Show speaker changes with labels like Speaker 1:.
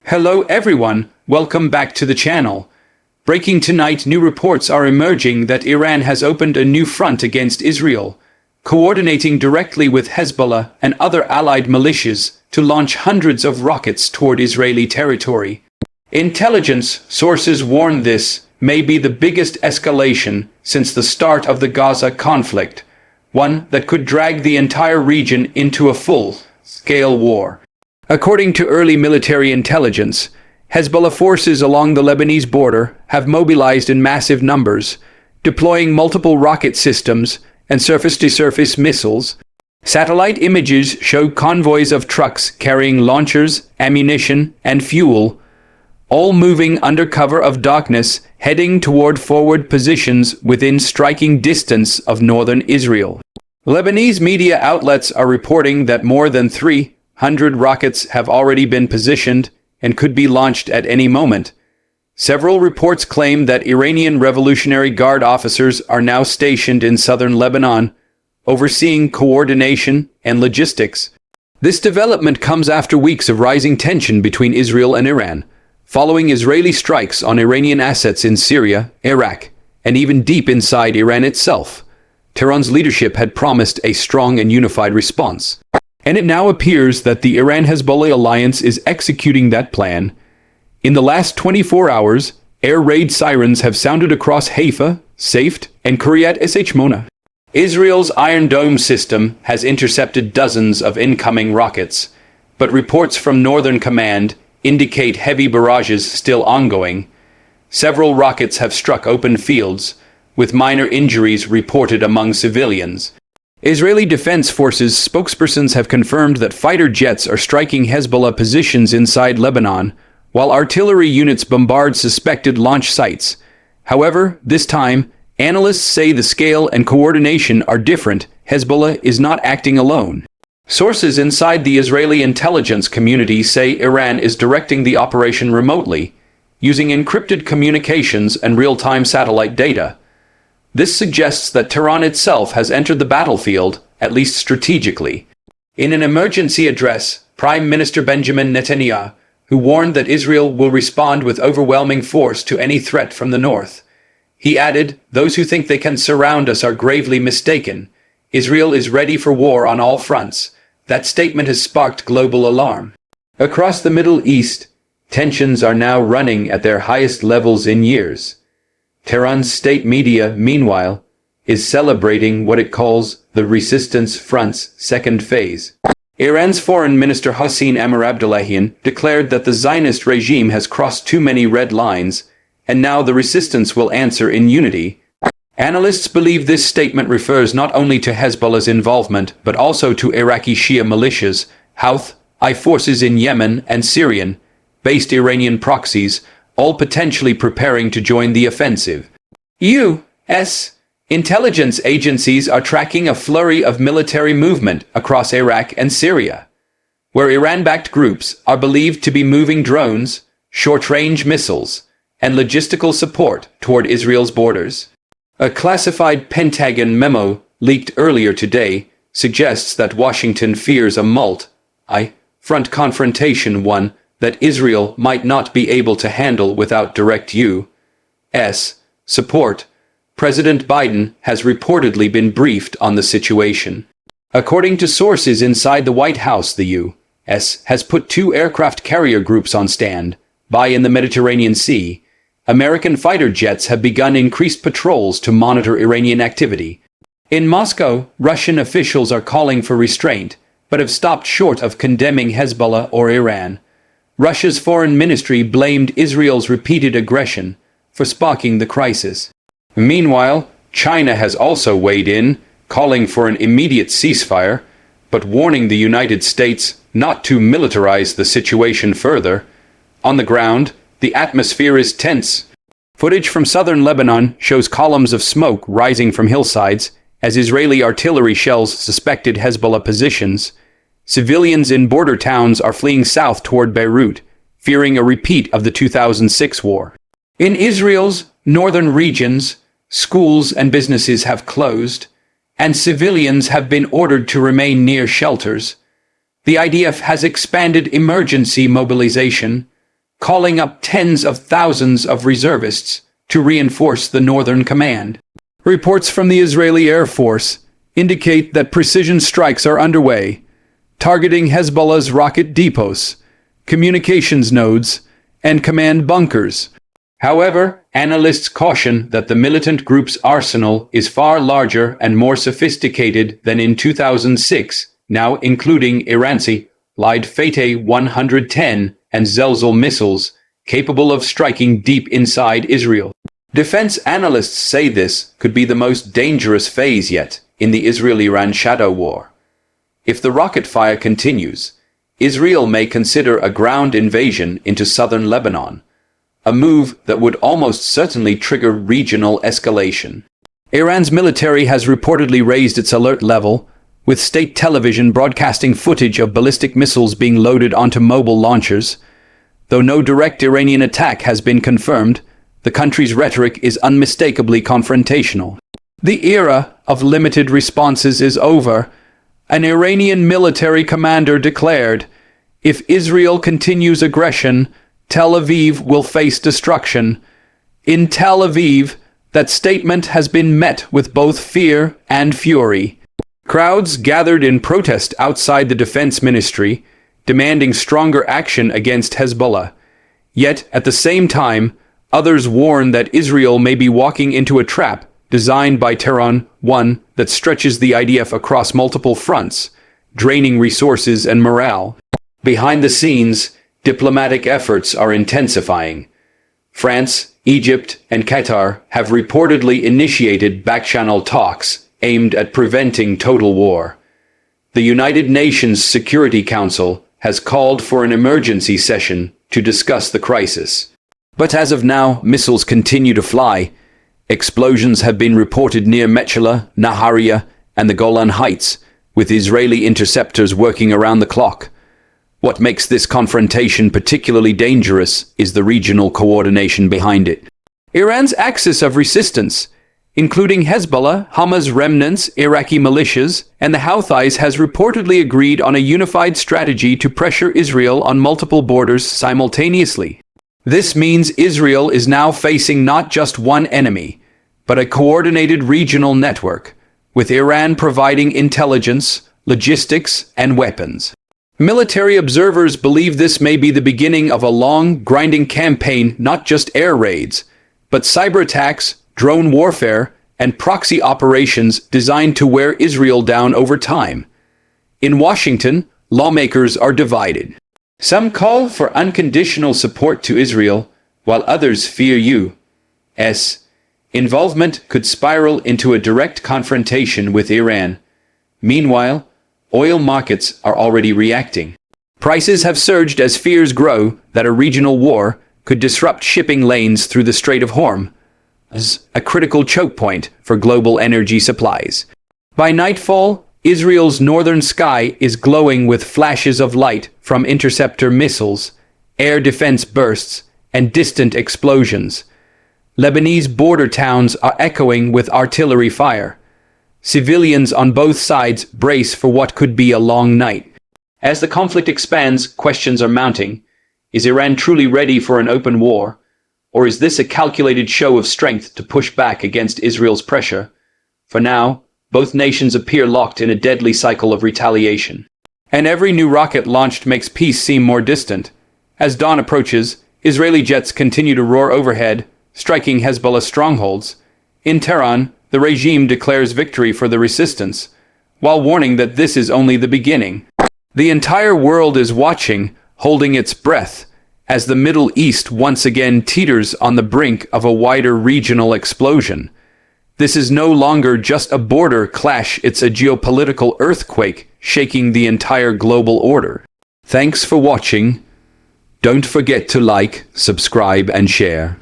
Speaker 1: Hello everyone, welcome back to the channel. Breaking tonight, new reports are emerging that Iran has opened a new front against Israel, coordinating directly with Hezbollah and other allied militias to launch hundreds of rockets toward Israeli territory. Intelligence sources warn this may be the biggest escalation since the start of the Gaza conflict, one that could drag the entire region into a full-scale war. According to early military intelligence, Hezbollah forces along the Lebanese border have mobilized in massive numbers, deploying multiple rocket systems and surface-to-surface missiles. Satellite images show convoys of trucks carrying launchers, ammunition, and fuel, all moving under cover of darkness, heading toward forward positions within striking distance of northern Israel. Lebanese media outlets are reporting that more than 300 rockets have already been positioned and could be launched at any moment. Several reports claim that Iranian Revolutionary Guard officers are now stationed in southern Lebanon, overseeing coordination and logistics. This development comes after weeks of rising tension between Israel and Iran, following Israeli strikes on Iranian assets in Syria, Iraq, and even deep inside Iran itself. Tehran's leadership had promised a strong and unified response, and it now appears that the Iran-Hezbollah alliance is executing that plan. In the last 24 hours, air raid sirens have sounded across Haifa, Safed, and Kiryat Shmona. Israel's Iron Dome system has intercepted dozens of incoming rockets, but reports from Northern Command indicate heavy barrages still ongoing. Several rockets have struck open fields, with minor injuries reported among civilians. Israeli Defense Forces spokespersons have confirmed that fighter jets are striking Hezbollah positions inside Lebanon, while artillery units bombard suspected launch sites. However, this time, analysts say the scale and coordination are different. Hezbollah is not acting alone. Sources inside the Israeli intelligence community say Iran is directing the operation remotely, using encrypted communications and real-time satellite data. This suggests that Tehran itself has entered the battlefield, at least strategically. In an emergency address, Prime Minister Benjamin Netanyahu, who warned that Israel will respond with overwhelming force to any threat from the north. He added, "Those who think they can surround us are gravely mistaken. Israel is ready for war on all fronts." That statement has sparked global alarm. Across the Middle East, tensions are now running at their highest levels in years. Tehran's state media, meanwhile, is celebrating what it calls the Resistance Front's second phase. Iran's Foreign Minister Hossein Amir-Abdollahian declared that the Zionist regime has crossed too many red lines, and now the resistance will answer in unity. Analysts believe this statement refers not only to Hezbollah's involvement, but also to Iraqi Shia militias, Houthi forces in Yemen, and Syrian-based Iranian proxies, all potentially preparing to join the offensive. U.S. intelligence agencies are tracking a flurry of military movement across Iraq and Syria, where Iran-backed groups are believed to be moving drones, short-range missiles, and logistical support toward Israel's borders. A classified Pentagon memo leaked earlier today suggests that Washington fears a multi-front confrontation, one that Israel might not be able to handle without direct U.S. support. President Biden has reportedly been briefed on the situation. According to sources inside the White House, the U.S. has put 2 aircraft carrier groups on standby in the Mediterranean Sea. American fighter jets have begun increased patrols to monitor Iranian activity. In Moscow, Russian officials are calling for restraint, but have stopped short of condemning Hezbollah or Iran. Russia's foreign ministry blamed Israel's repeated aggression for sparking the crisis. Meanwhile, China has also weighed in, calling for an immediate ceasefire, but warning the United States not to militarize the situation further. On the ground, the atmosphere is tense. Footage from southern Lebanon shows columns of smoke rising from hillsides as Israeli artillery shells suspected Hezbollah positions. Civilians in border towns are fleeing south toward Beirut, fearing a repeat of the 2006 war. In Israel's northern regions, schools and businesses have closed, and civilians have been ordered to remain near shelters. The IDF has expanded emergency mobilization, calling up tens of thousands of reservists to reinforce the northern command. Reports from the Israeli Air Force indicate that precision strikes are underway, targeting Hezbollah's rocket depots, communications nodes, and command bunkers. However, analysts caution that the militant group's arsenal is far larger and more sophisticated than in 2006, now including Iran's Light Fateh 110 and Zelzal missiles, capable of striking deep inside Israel. Defense analysts say this could be the most dangerous phase yet in the Israel-Iran shadow war. If the rocket fire continues, Israel may consider a ground invasion into southern Lebanon, a move that would almost certainly trigger regional escalation. Iran's military has reportedly raised its alert level, with state television broadcasting footage of ballistic missiles being loaded onto mobile launchers. Though no direct Iranian attack has been confirmed, the country's rhetoric is unmistakably confrontational. The era of limited responses is over. An Iranian military commander declared, "If Israel continues aggression, Tel Aviv will face destruction." In Tel Aviv, that statement has been met with both fear and fury. Crowds gathered in protest outside the defense ministry, demanding stronger action against Hezbollah. Yet, at the same time, others warn that Israel may be walking into a trap designed by Tehran, one that stretches the IDF across multiple fronts, draining resources and morale. Behind the scenes, diplomatic efforts are intensifying. France, Egypt, and Qatar have reportedly initiated back-channel talks aimed at preventing total war. The United Nations Security Council has called for an emergency session to discuss the crisis. But as of now, missiles continue to fly. Explosions have been reported near Mechola, Nahariya, and the Golan Heights, with Israeli interceptors working around the clock. What makes this confrontation particularly dangerous is the regional coordination behind it. Iran's axis of resistance, including Hezbollah, Hamas remnants, Iraqi militias, and the Houthis, has reportedly agreed on a unified strategy to pressure Israel on multiple borders simultaneously. This means Israel is now facing not just one enemy, but a coordinated regional network, with Iran providing intelligence, logistics, and weapons. Military observers believe this may be the beginning of a long, grinding campaign, not just air raids, but cyber attacks, drone warfare, and proxy operations designed to wear Israel down over time. In Washington, lawmakers are divided. Some call for unconditional support to Israel, while others fear U.S. involvement could spiral into a direct confrontation with Iran. Meanwhile, oil markets are already reacting. Prices have surged as fears grow that a regional war could disrupt shipping lanes through the Strait of Hormuz, a critical choke point for global energy supplies. By nightfall, Israel's northern sky is glowing with flashes of light from interceptor missiles, air defense bursts, and distant explosions. Lebanese border towns are echoing with artillery fire. Civilians on both sides brace for what could be a long night. As the conflict expands, questions are mounting. Is Iran truly ready for an open war? Or is this a calculated show of strength to push back against Israel's pressure? For now, both nations appear locked in a deadly cycle of retaliation. And every new rocket launched makes peace seem more distant. As dawn approaches, Israeli jets continue to roar overhead, striking Hezbollah strongholds. In Tehran, the regime declares victory for the resistance, while warning that this is only the beginning. The entire world is watching, holding its breath, as the Middle East once again teeters on the brink of a wider regional explosion. This is no longer just a border clash, it's a geopolitical earthquake shaking the entire global order. Thanks for watching. Don't forget to like, subscribe, and share.